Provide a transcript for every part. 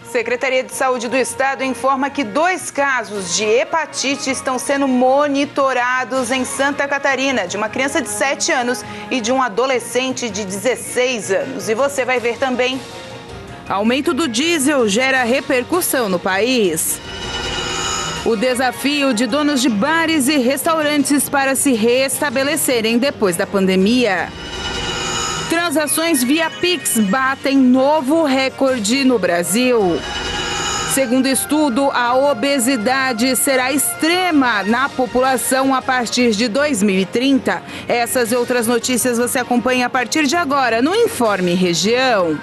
Secretaria de Saúde do Estado informa que 2 casos de hepatite estão sendo monitorados em Santa Catarina, de uma criança de 7 anos e de um adolescente de 16 anos. E você vai ver também. Aumento do diesel gera repercussão no país. O desafio de donos de bares e restaurantes para se restabelecerem depois da pandemia. Transações via Pix batem novo recorde no Brasil. Segundo estudo, a obesidade será extrema na população a partir de 2030. Essas e outras notícias você acompanha a partir de agora no Informe Região.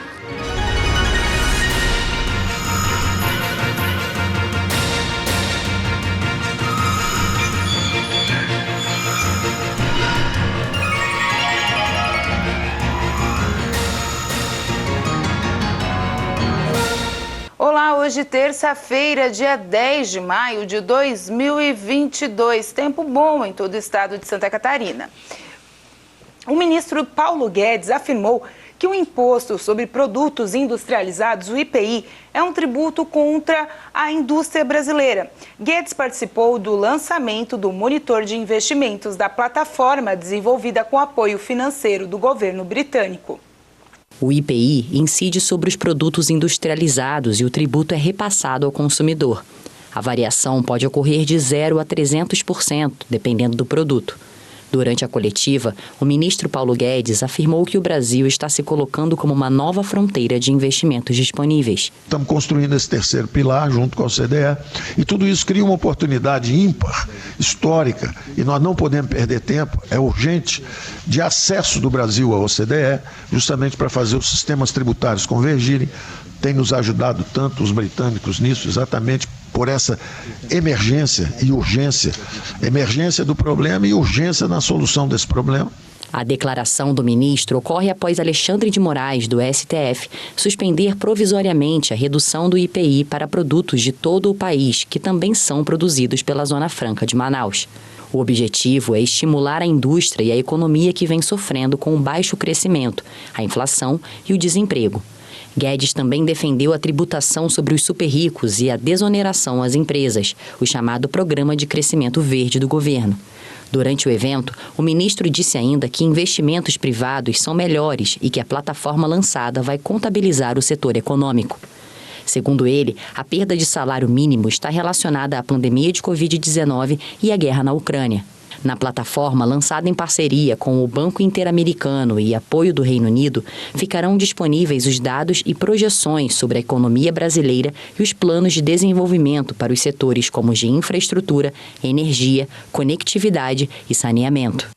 Olá, hoje terça-feira, dia 10 de maio de 2022. Tempo bom em todo o estado de Santa Catarina. O ministro Paulo Guedes afirmou que o Imposto sobre Produtos Industrializados, o IPI, é um tributo contra a indústria brasileira. Guedes participou do lançamento do monitor de investimentos da plataforma desenvolvida com apoio financeiro do governo britânico. O IPI incide sobre os produtos industrializados e o tributo é repassado ao consumidor. A variação pode ocorrer de 0% a 300%, dependendo do produto. Durante a coletiva, o ministro Paulo Guedes afirmou que o Brasil está se colocando como uma nova fronteira de investimentos disponíveis. Estamos construindo esse terceiro pilar junto com a OCDE e tudo isso cria uma oportunidade ímpar, histórica, e nós não podemos perder tempo, é urgente, de acesso do Brasil à OCDE, justamente para fazer os sistemas tributários convergirem. Tem nos ajudado tanto os britânicos nisso, exatamente por essa emergência e urgência, emergência do problema e urgência na solução desse problema. A declaração do ministro ocorre após Alexandre de Moraes, do STF, suspender provisoriamente a redução do IPI para produtos de todo o país, que também são produzidos pela Zona Franca de Manaus. O objetivo é estimular a indústria e a economia que vem sofrendo com o baixo crescimento, a inflação e o desemprego. Guedes também defendeu a tributação sobre os super-ricos e a desoneração às empresas, o chamado Programa de Crescimento Verde do governo. Durante o evento, o ministro disse ainda que investimentos privados são melhores e que a plataforma lançada vai contabilizar o setor econômico. Segundo ele, a perda de salário mínimo está relacionada à pandemia de Covid-19 e à guerra na Ucrânia. Na plataforma, lançada em parceria com o Banco Interamericano e apoio do Reino Unido, ficarão disponíveis os dados e projeções sobre a economia brasileira e os planos de desenvolvimento para os setores como os de infraestrutura, energia, conectividade e saneamento.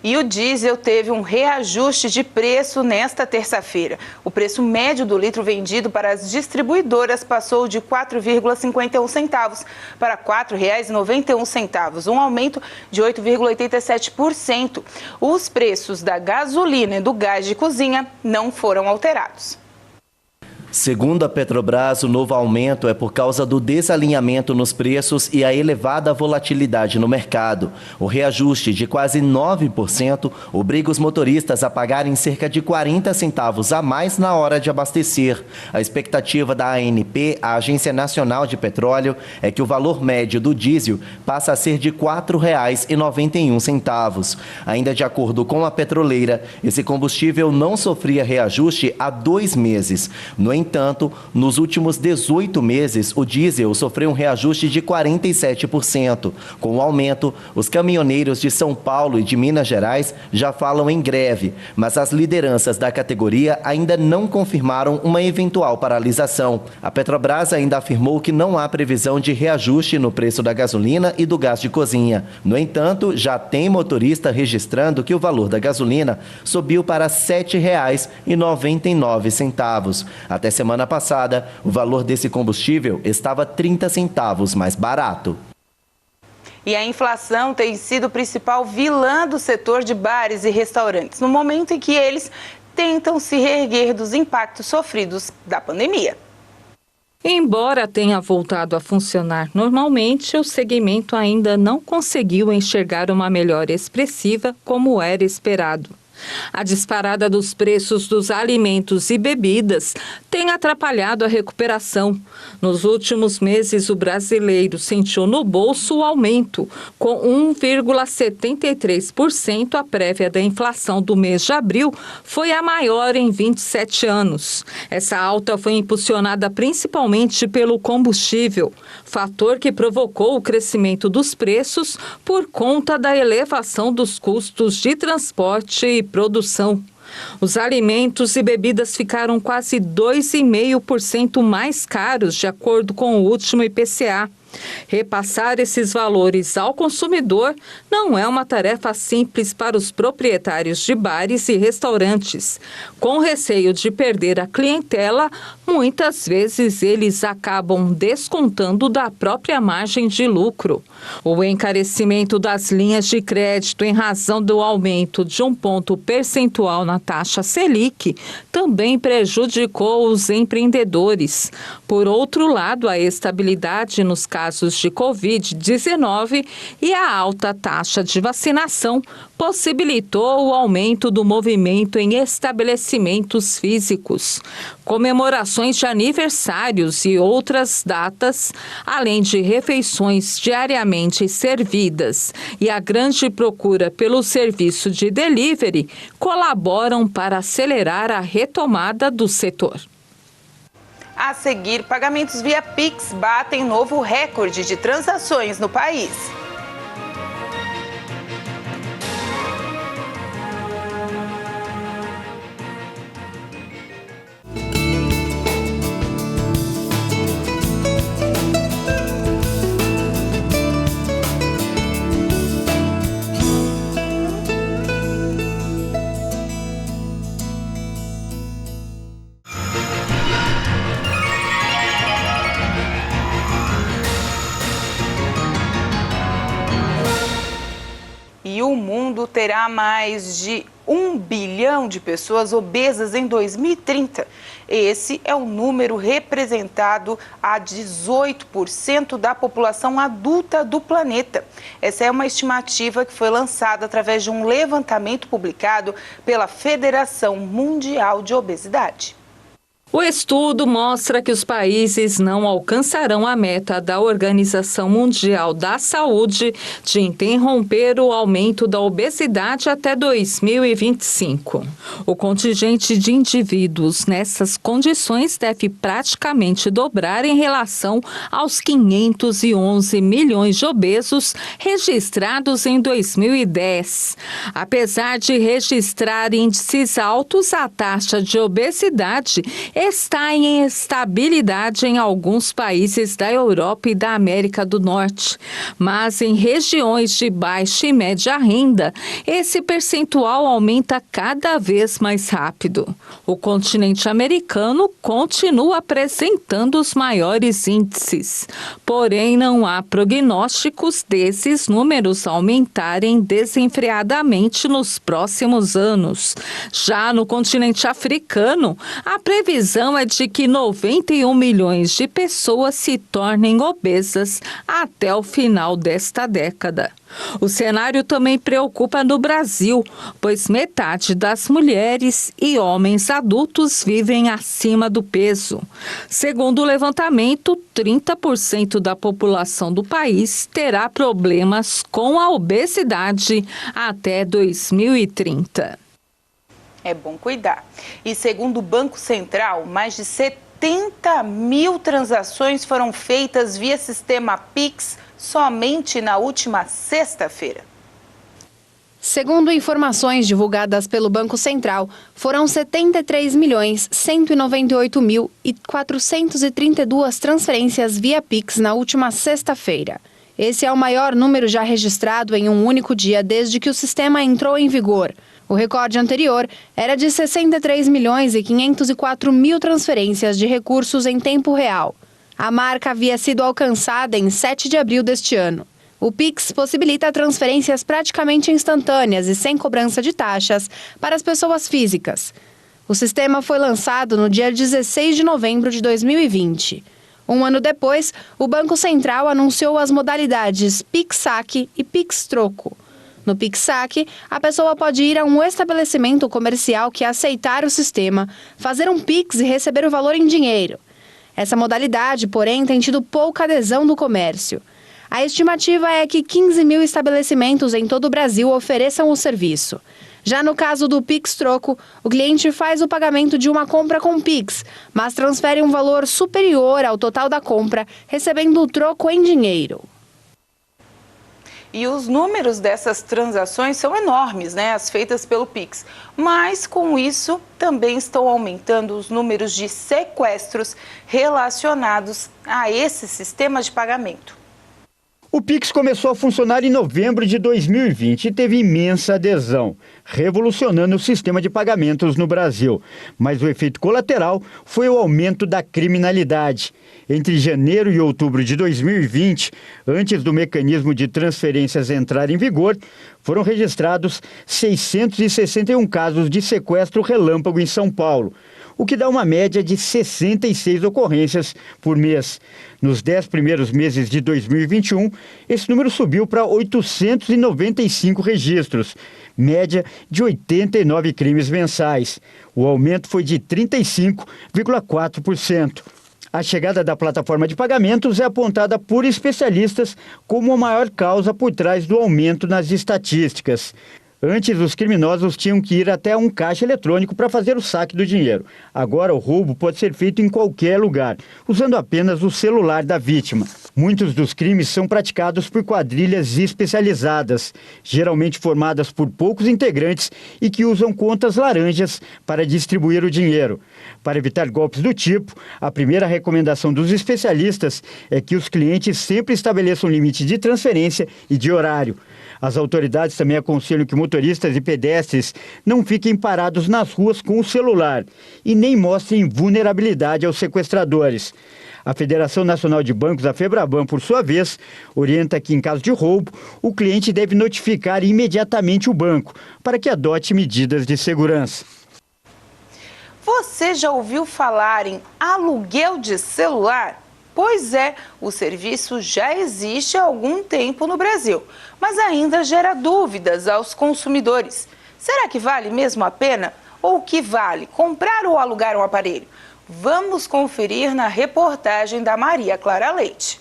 E o diesel teve um reajuste de preço nesta terça-feira. O preço médio do litro vendido para as distribuidoras passou de R$ 4,51 centavos para R$ 4,91, um aumento de 8,87%. Os preços da gasolina e do gás de cozinha não foram alterados. Segundo a Petrobras, o novo aumento é por causa do desalinhamento nos preços e a elevada volatilidade no mercado. O reajuste de quase 9% obriga os motoristas a pagarem cerca de 40 centavos a mais na hora de abastecer. A expectativa da ANP, a Agência Nacional de Petróleo, é que o valor médio do diesel passa a ser de R$ 4,91. Ainda de acordo com a petroleira, esse combustível não sofria reajuste há 2 meses. No entanto, nos últimos 18 meses, o diesel sofreu um reajuste de 47%. Com o aumento, os caminhoneiros de São Paulo e de Minas Gerais já falam em greve, mas as lideranças da categoria ainda não confirmaram uma eventual paralisação. A Petrobras ainda afirmou que não há previsão de reajuste no preço da gasolina e do gás de cozinha. No entanto, já tem motorista registrando que o valor da gasolina subiu para R$ 7,99. Até semana passada, o valor desse combustível estava 30 centavos mais barato. E a inflação tem sido o principal vilã do setor de bares e restaurantes, no momento em que eles tentam se reerguer dos impactos sofridos da pandemia. Embora tenha voltado a funcionar normalmente, o segmento ainda não conseguiu enxergar uma melhora expressiva como era esperado. A disparada dos preços dos alimentos e bebidas tem atrapalhado a recuperação. Nos últimos meses, o brasileiro sentiu no bolso o aumento, com 1,73%. A prévia da inflação do mês de abril foi a maior em 27 anos. Essa alta foi impulsionada principalmente pelo combustível, fator que provocou o crescimento dos preços por conta da elevação dos custos de transporte e produção. Os alimentos e bebidas ficaram quase 2,5% mais caros, de acordo com o último IPCA. Repassar esses valores ao consumidor não é uma tarefa simples para os proprietários de bares e restaurantes. Com receio de perder a clientela, muitas vezes eles acabam descontando da própria margem de lucro. O encarecimento das linhas de crédito em razão do aumento de 1 ponto percentual na taxa Selic também prejudicou os empreendedores. Por outro lado, a estabilidade nos casos de Covid-19 e a alta taxa de vacinação possibilitou o aumento do movimento em estabelecimentos físicos. Comemorações de aniversários e outras datas, além de refeições diariamente servidas e a grande procura pelo serviço de delivery, colaboram para acelerar a retomada do setor. A seguir, pagamentos via Pix batem novo recorde de transações no país. E o mundo terá mais de 1 bilhão de pessoas obesas em 2030. Esse é o número representado a 18% da população adulta do planeta. Essa é uma estimativa que foi lançada através de um levantamento publicado pela Federação Mundial de Obesidade. O estudo mostra que os países não alcançarão a meta da Organização Mundial da Saúde de interromper o aumento da obesidade até 2025. O contingente de indivíduos nessas condições deve praticamente dobrar em relação aos 511 milhões de obesos registrados em 2010. Apesar de registrar índices altos, a taxa de obesidade está em estabilidade em alguns países da Europa e da América do Norte. Mas em regiões de baixa e média renda, esse percentual aumenta cada vez mais rápido. O continente americano continua apresentando os maiores índices. Porém, não há prognósticos desses números aumentarem desenfreadamente nos próximos anos. Já no continente africano, a previsão é de que 91 milhões de pessoas se tornem obesas até o final desta década. O cenário também preocupa no Brasil, pois metade das mulheres e homens adultos vivem acima do peso. Segundo o levantamento, 30% da população do país terá problemas com a obesidade até 2030. É bom cuidar. E segundo o Banco Central, mais de 70 mil transações foram feitas via sistema Pix somente na última sexta-feira. Segundo informações divulgadas pelo Banco Central, foram 73.198.432 transferências via Pix na última sexta-feira. Esse é o maior número já registrado em um único dia desde que o sistema entrou em vigor. O recorde anterior era de 63.504.000 transferências de recursos em tempo real. A marca havia sido alcançada em 7 de abril deste ano. O Pix possibilita transferências praticamente instantâneas e sem cobrança de taxas para as pessoas físicas. O sistema foi lançado no dia 16 de novembro de 2020. Um ano depois, o Banco Central anunciou as modalidades Pix Saque e Pix Troco. No Pix Saque, a pessoa pode ir a um estabelecimento comercial que aceitar o sistema, fazer um Pix e receber o valor em dinheiro. Essa modalidade, porém, tem tido pouca adesão do comércio. A estimativa é que 15 mil estabelecimentos em todo o Brasil ofereçam o serviço. Já no caso do Pix Troco, o cliente faz o pagamento de uma compra com Pix, mas transfere um valor superior ao total da compra, recebendo o troco em dinheiro. E os números dessas transações são enormes, né? As feitas pelo Pix. Mas, com isso, também estão aumentando os números de sequestros relacionados a esse sistema de pagamento. O Pix começou a funcionar em novembro de 2020 e teve imensa adesão, revolucionando o sistema de pagamentos no Brasil. Mas o efeito colateral foi o aumento da criminalidade. Entre janeiro e outubro de 2020, antes do mecanismo de transferências entrar em vigor, foram registrados 661 casos de sequestro relâmpago em São Paulo, o que dá uma média de 66 ocorrências por mês. Nos 10 primeiros meses de 2021, esse número subiu para 895 registros, média de 89 crimes mensais. O aumento foi de 35,4%. A chegada da plataforma de pagamentos é apontada por especialistas como a maior causa por trás do aumento nas estatísticas. Antes, os criminosos tinham que ir até um caixa eletrônico para fazer o saque do dinheiro. Agora, o roubo pode ser feito em qualquer lugar, usando apenas o celular da vítima. Muitos dos crimes são praticados por quadrilhas especializadas, geralmente formadas por poucos integrantes e que usam contas laranjas para distribuir o dinheiro. Para evitar golpes do tipo, a primeira recomendação dos especialistas é que os clientes sempre estabeleçam limite de transferência e de horário. As autoridades também aconselham que motoristas e pedestres não fiquem parados nas ruas com o celular e nem mostrem vulnerabilidade aos sequestradores. A Federação Nacional de Bancos, a Febraban, por sua vez, orienta que, em caso de roubo, o cliente deve notificar imediatamente o banco para que adote medidas de segurança. Você já ouviu falar em aluguel de celular? Pois é, o serviço já existe há algum tempo no Brasil, mas ainda gera dúvidas aos consumidores. Será que vale mesmo a pena? Ou o que vale comprar ou alugar um aparelho? Vamos conferir na reportagem da Maria Clara Leite.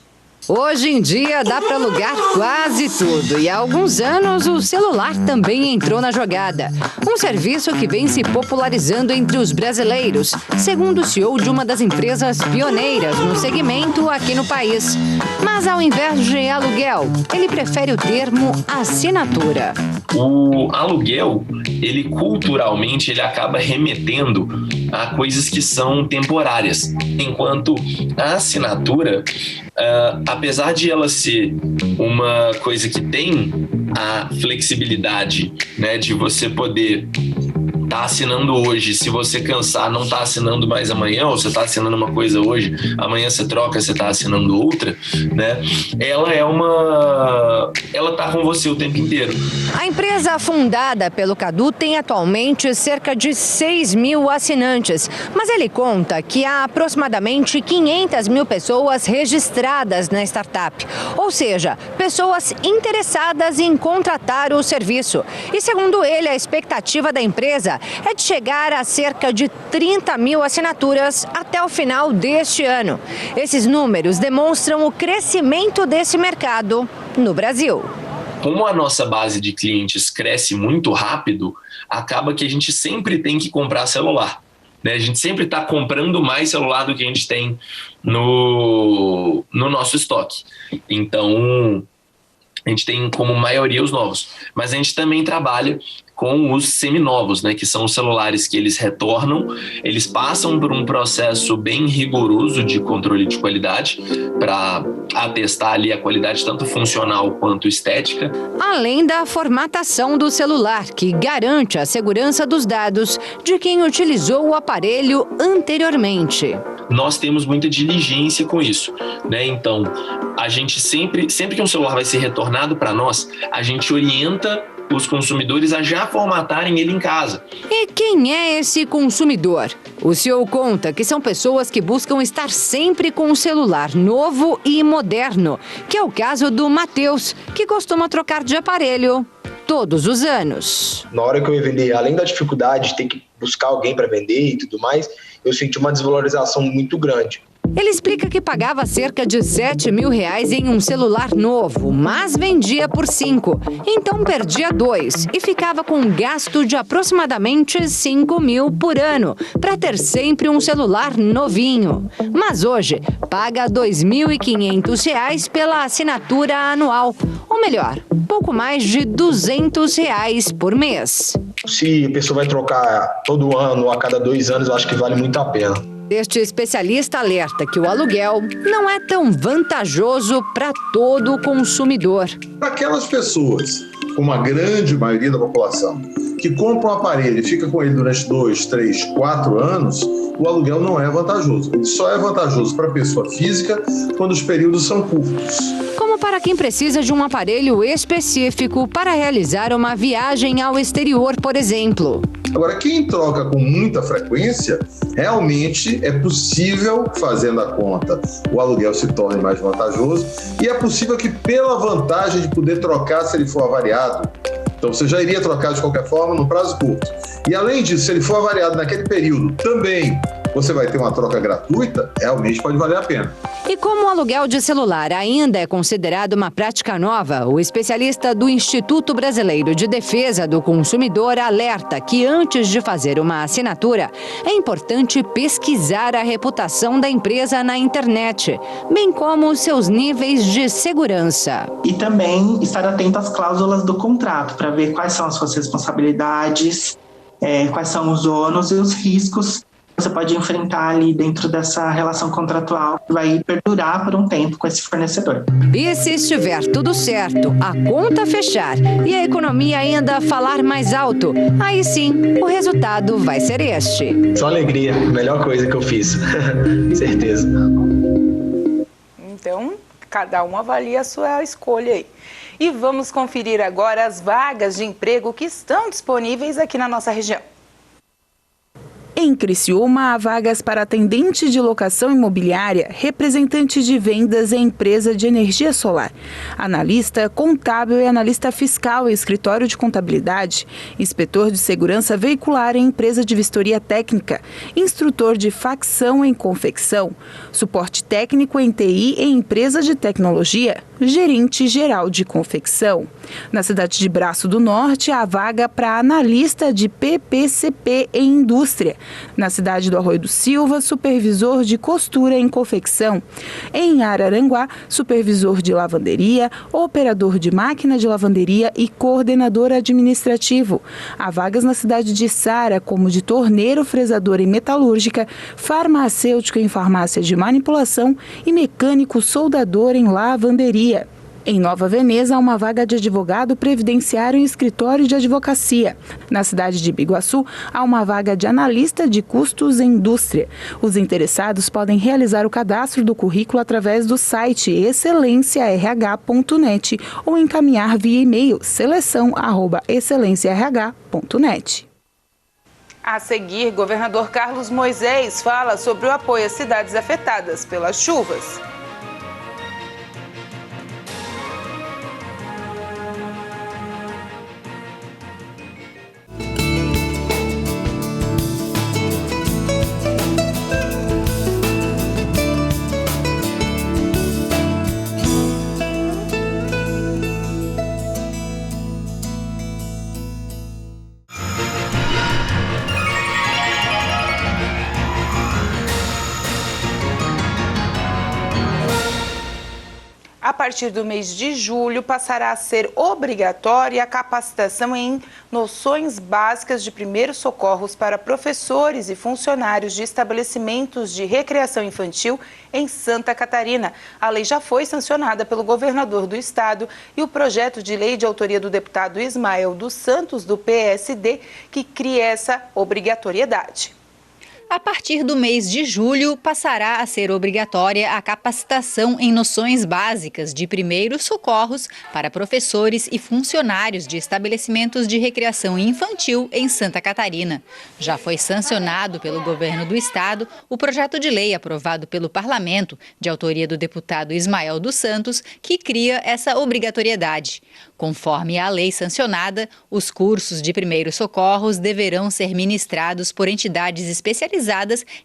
Hoje em dia dá para alugar quase tudo e há alguns anos o celular também entrou na jogada. Um serviço que vem se popularizando entre os brasileiros, segundo o CEO de uma das empresas pioneiras no segmento aqui no país. Mas ao invés de aluguel, ele prefere o termo assinatura. O aluguel, ele culturalmente, ele acaba remetendo a coisas que são temporárias, enquanto a assinatura, apesar de ela ser uma coisa que tem a flexibilidade, né, de você poder estar assinando hoje, se você cansar, não estar assinando mais amanhã, ou você está assinando uma coisa hoje, amanhã você troca, você está assinando outra, né? Ela está com você o tempo inteiro. A empresa fundada pelo Cadu tem atualmente cerca de 6 mil assinantes, mas ele conta que há aproximadamente 500 mil pessoas registradas na startup, ou seja, pessoas interessadas em contratar o serviço. E segundo ele, a expectativa da empresa é de chegar a cerca de 30 mil assinaturas até o final deste ano. Esses números demonstram o crescimento desse mercado no Brasil. Como a nossa base de clientes cresce muito rápido, acaba que a gente sempre tem que comprar celular, né? A gente sempre está comprando mais celular do que a gente tem no nosso estoque. Então, a gente tem como maioria os novos, mas a gente também trabalha com os seminovos, né, que são os celulares que eles retornam, eles passam por um processo bem rigoroso de controle de qualidade para atestar ali a qualidade tanto funcional quanto estética. Além da formatação do celular, que garante a segurança dos dados de quem utilizou o aparelho anteriormente. Nós temos muita diligência com isso, né? Então, a gente sempre que um celular vai ser retornado para nós, a gente orienta os consumidores a já formatarem ele em casa. E quem é esse consumidor? O CEO conta que são pessoas que buscam estar sempre com um celular novo e moderno, que é o caso do Matheus, que costuma trocar de aparelho todos os anos. Na hora que eu ia vender, além da dificuldade de ter que buscar alguém para vender e tudo mais, eu senti uma desvalorização muito grande. Ele explica que pagava cerca de R$7 mil em um celular novo, mas vendia por 5. Então perdia 2 e ficava com um gasto de aproximadamente 5 mil por ano, para ter sempre um celular novinho. Mas hoje paga R$2.500 pela assinatura anual. Ou melhor, pouco mais de R$200 por mês. Se a pessoa vai trocar todo ano ou a cada 2 anos, eu acho que vale muito a pena. Este especialista alerta que o aluguel não é tão vantajoso para todo o consumidor. Para aquelas pessoas, como a grande maioria da população, que compra um aparelho e fica com ele durante 2, 3, 4 anos, o aluguel não é vantajoso. Ele só é vantajoso para a pessoa física quando os períodos são curtos. Como para quem precisa de um aparelho específico para realizar uma viagem ao exterior, por exemplo. Agora, quem troca com muita frequência, realmente é possível, fazendo a conta, o aluguel se torne mais vantajoso e é possível que pela vantagem de poder trocar se ele for avariado, então você já iria trocar de qualquer forma no prazo curto. E além disso, se ele for avariado naquele período também, você vai ter uma troca gratuita, realmente pode valer a pena. E como o aluguel de celular ainda é considerado uma prática nova, o especialista do Instituto Brasileiro de Defesa do Consumidor alerta que antes de fazer uma assinatura, é importante pesquisar a reputação da empresa na internet, bem como os seus níveis de segurança. E também estar atento às cláusulas do contrato, para ver quais são as suas responsabilidades, quais são os ônus e os riscos você pode enfrentar ali dentro dessa relação contratual que vai perdurar por um tempo com esse fornecedor. E se estiver tudo certo, a conta fechar e a economia ainda falar mais alto, aí sim o resultado vai ser este. Só alegria, melhor coisa que eu fiz, certeza. Então, cada um avalia a sua escolha aí. E vamos conferir agora as vagas de emprego que estão disponíveis aqui na nossa região. Em Criciúma, há vagas para atendente de locação imobiliária, representante de vendas em empresa de energia solar, analista contábil e analista fiscal em escritório de contabilidade, inspetor de segurança veicular em empresa de vistoria técnica, instrutor de facção em confecção, suporte técnico em TI em empresa de tecnologia, gerente geral de confecção. Na cidade de Braço do Norte, há vaga para analista de PPCP em indústria. Na cidade do Arroio do Silva, supervisor de costura em confecção. Em Araranguá, supervisor de lavanderia, operador de máquina de lavanderia e coordenador administrativo. Há vagas na cidade de Sara, como de torneiro, fresador em metalúrgica, farmacêutico em farmácia de manipulação e mecânico soldador em lavanderia. Em Nova Veneza, há uma vaga de advogado previdenciário em escritório de advocacia. Na cidade de Biguaçu, há uma vaga de analista de custos em indústria. Os interessados podem realizar o cadastro do currículo através do site excelenciarh.net ou encaminhar via e-mail seleção@excelenciarh.net. A seguir, governador Carlos Moisés fala sobre o apoio às cidades afetadas pelas chuvas. A partir do mês de julho, passará a ser obrigatória a capacitação em noções básicas de primeiros socorros para professores e funcionários de estabelecimentos de recreação infantil em Santa Catarina. A lei já foi sancionada pelo governador do estado e o projeto de lei de autoria do deputado Ismael dos Santos, do PSD, que cria essa obrigatoriedade. A partir do mês de julho, passará a ser obrigatória a capacitação em noções básicas de primeiros socorros para professores e funcionários de estabelecimentos de recreação infantil em Santa Catarina. Já foi sancionado pelo governo do estado o projeto de lei aprovado pelo parlamento, de autoria do deputado Ismael dos Santos, que cria essa obrigatoriedade. Conforme a lei sancionada, os cursos de primeiros socorros deverão ser ministrados por entidades especializadas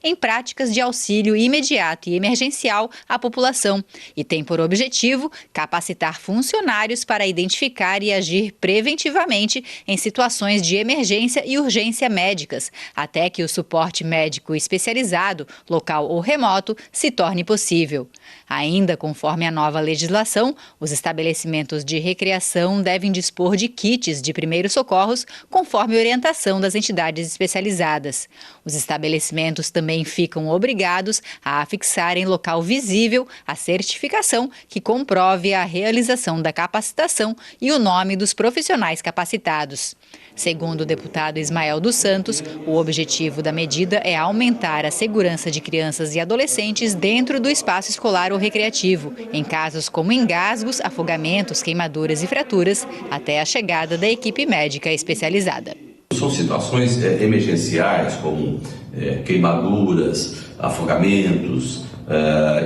em práticas de auxílio imediato e emergencial à população e tem por objetivo capacitar funcionários para identificar e agir preventivamente em situações de emergência e urgência médicas, até que o suporte médico especializado, local ou remoto, se torne possível. Ainda conforme a nova legislação, os estabelecimentos de recreação devem dispor de kits de primeiros socorros conforme orientação das entidades especializadas. Os estabelecimentos também ficam obrigados a afixar em local visível a certificação que comprove a realização da capacitação e o nome dos profissionais capacitados. Segundo o deputado Ismael dos Santos, o objetivo da medida é aumentar a segurança de crianças e adolescentes dentro do espaço escolar ou recreativo, em casos como engasgos, afogamentos, queimaduras e fraturas, até a chegada da equipe médica especializada. São situações emergenciais, como queimaduras, afogamentos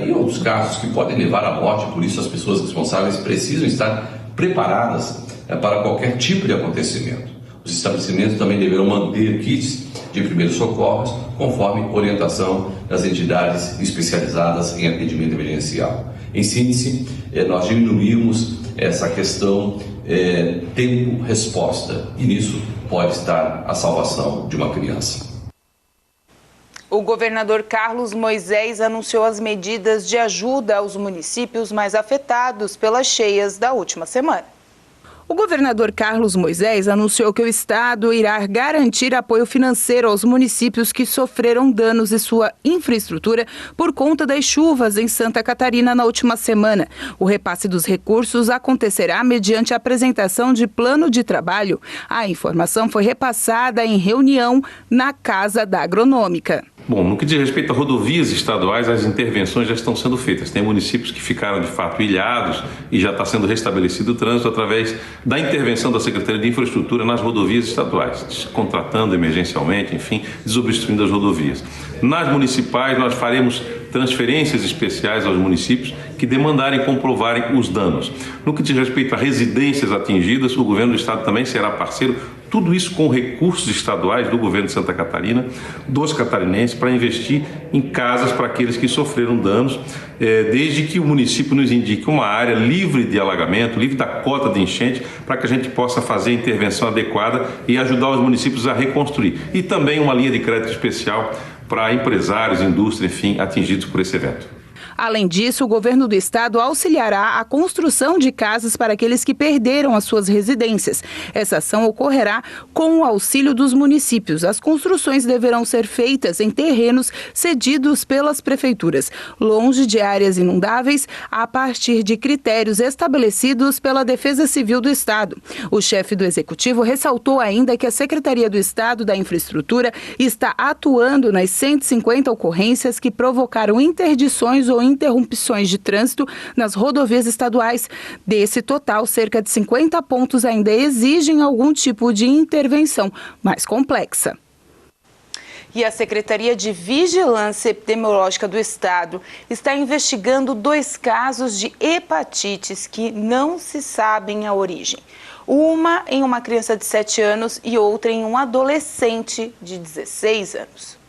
e outros casos que podem levar à morte, por isso as pessoas responsáveis precisam estar preparadas para qualquer tipo de acontecimento. Os estabelecimentos também deverão manter kits de primeiros socorros, conforme orientação das entidades especializadas em atendimento emergencial. Em síntese, nós diminuímos essa questão tempo-resposta, e nisso pode estar a salvação de uma criança. O governador Carlos Moisés anunciou as medidas de ajuda aos municípios mais afetados pelas cheias da última semana. O governador Carlos Moisés anunciou que o estado irá garantir apoio financeiro aos municípios que sofreram danos em sua infraestrutura por conta das chuvas em Santa Catarina na última semana. O repasse dos recursos acontecerá mediante a apresentação de plano de trabalho. A informação foi repassada em reunião na Casa da Agronômica. Bom, no que diz respeito a rodovias estaduais, as intervenções já estão sendo feitas. Tem municípios que ficaram, de fato, ilhados e já está sendo restabelecido o trânsito através da intervenção da Secretaria de Infraestrutura nas rodovias estaduais, contratando emergencialmente, enfim, desobstruindo as rodovias. Nas municipais, nós faremos transferências especiais aos municípios que demandarem comprovarem os danos. No que diz respeito a residências atingidas, o governo do estado também será parceiro, tudo isso com recursos estaduais do governo de Santa Catarina, dos catarinenses, para investir em casas para aqueles que sofreram danos, desde que o município nos indique uma área livre de alagamento, livre da cota de enchente, para que a gente possa fazer a intervenção adequada e ajudar os municípios a reconstruir. E também uma linha de crédito especial para empresários, indústria, enfim, atingidos por esse evento. Além disso, o governo do estado auxiliará a construção de casas para aqueles que perderam as suas residências. Essa ação ocorrerá com o auxílio dos municípios. As construções deverão ser feitas em terrenos cedidos pelas prefeituras, longe de áreas inundáveis, a partir de critérios estabelecidos pela Defesa Civil do Estado. O chefe do Executivo ressaltou ainda que a Secretaria do Estado da Infraestrutura está atuando nas 150 ocorrências que provocaram interdições ou interrupções de trânsito nas rodovias estaduais. Desse total, cerca de 50 pontos ainda exigem algum tipo de intervenção mais complexa. E a Secretaria de Vigilância Epidemiológica do Estado está investigando 2 casos de hepatites que não se sabem a origem. Uma em uma criança de 7 anos e outra em um adolescente de 16 anos.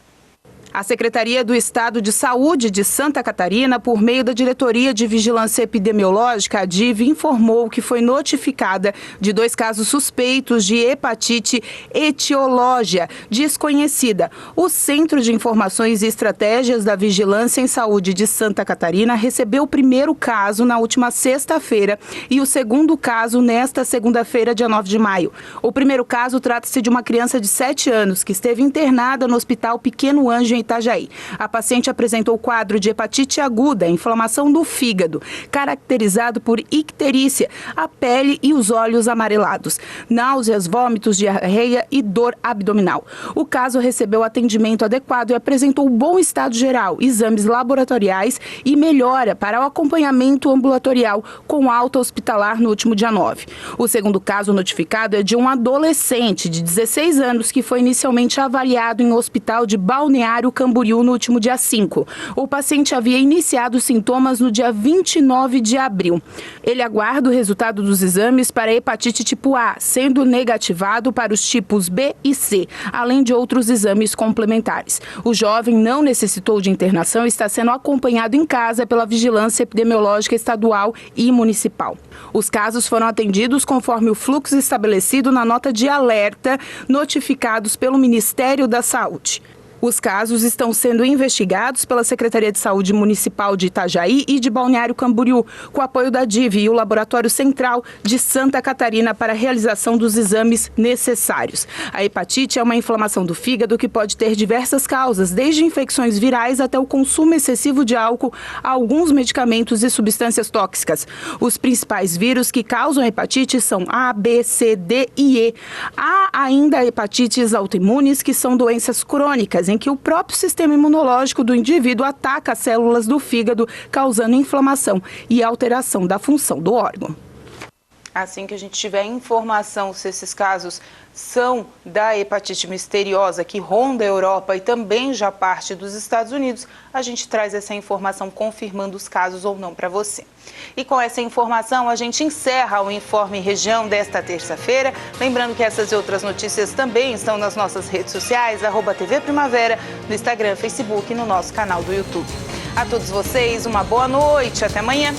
A Secretaria do Estado de Saúde de Santa Catarina, por meio da Diretoria de Vigilância Epidemiológica, a DIV, informou que foi notificada de 2 casos suspeitos de hepatite etiológica desconhecida. O Centro de Informações e Estratégias da Vigilância em Saúde de Santa Catarina recebeu o primeiro caso na última sexta-feira e o segundo caso nesta segunda-feira, dia 9 de maio. O primeiro caso trata-se de uma criança de 7 anos que esteve internada no Hospital Pequeno Anjo, em Itajaí. A paciente apresentou quadro de hepatite aguda, inflamação do fígado, caracterizado por icterícia, a pele e os olhos amarelados, náuseas, vômitos, diarreia e dor abdominal. O caso recebeu atendimento adequado e apresentou bom estado geral, exames laboratoriais e melhora para o acompanhamento ambulatorial com alta hospitalar no último dia 9. O segundo caso notificado é de um adolescente de 16 anos que foi inicialmente avaliado em um hospital de Balneário Camboriú no último dia 5. O paciente havia iniciado sintomas no dia 29 de abril. Ele aguarda o resultado dos exames para hepatite tipo A, sendo negativado para os tipos B e C, além de outros exames complementares. O jovem não necessitou de internação e está sendo acompanhado em casa pela Vigilância Epidemiológica Estadual e Municipal. Os casos foram atendidos conforme o fluxo estabelecido na nota de alerta notificados pelo Ministério da Saúde. Os casos estão sendo investigados pela Secretaria de Saúde Municipal de Itajaí e de Balneário Camboriú, com apoio da DIV e o Laboratório Central de Santa Catarina para a realização dos exames necessários. A hepatite é uma inflamação do fígado que pode ter diversas causas, desde infecções virais até o consumo excessivo de álcool, alguns medicamentos e substâncias tóxicas. Os principais vírus que causam hepatite são A, B, C, D e E. Há ainda hepatites autoimunes, que são doenças crônicas, em que o próprio sistema imunológico do indivíduo ataca as células do fígado, causando inflamação e alteração da função do órgão. Assim que a gente tiver informação se esses casos são da hepatite misteriosa que ronda a Europa e também já parte dos Estados Unidos, a gente traz essa informação confirmando os casos ou não para você. E com essa informação a gente encerra o Informe Região desta terça-feira. Lembrando que essas e outras notícias também estão nas nossas redes sociais, @TV Primavera, no Instagram, Facebook e no nosso canal do YouTube. A todos vocês, uma boa noite. Até amanhã.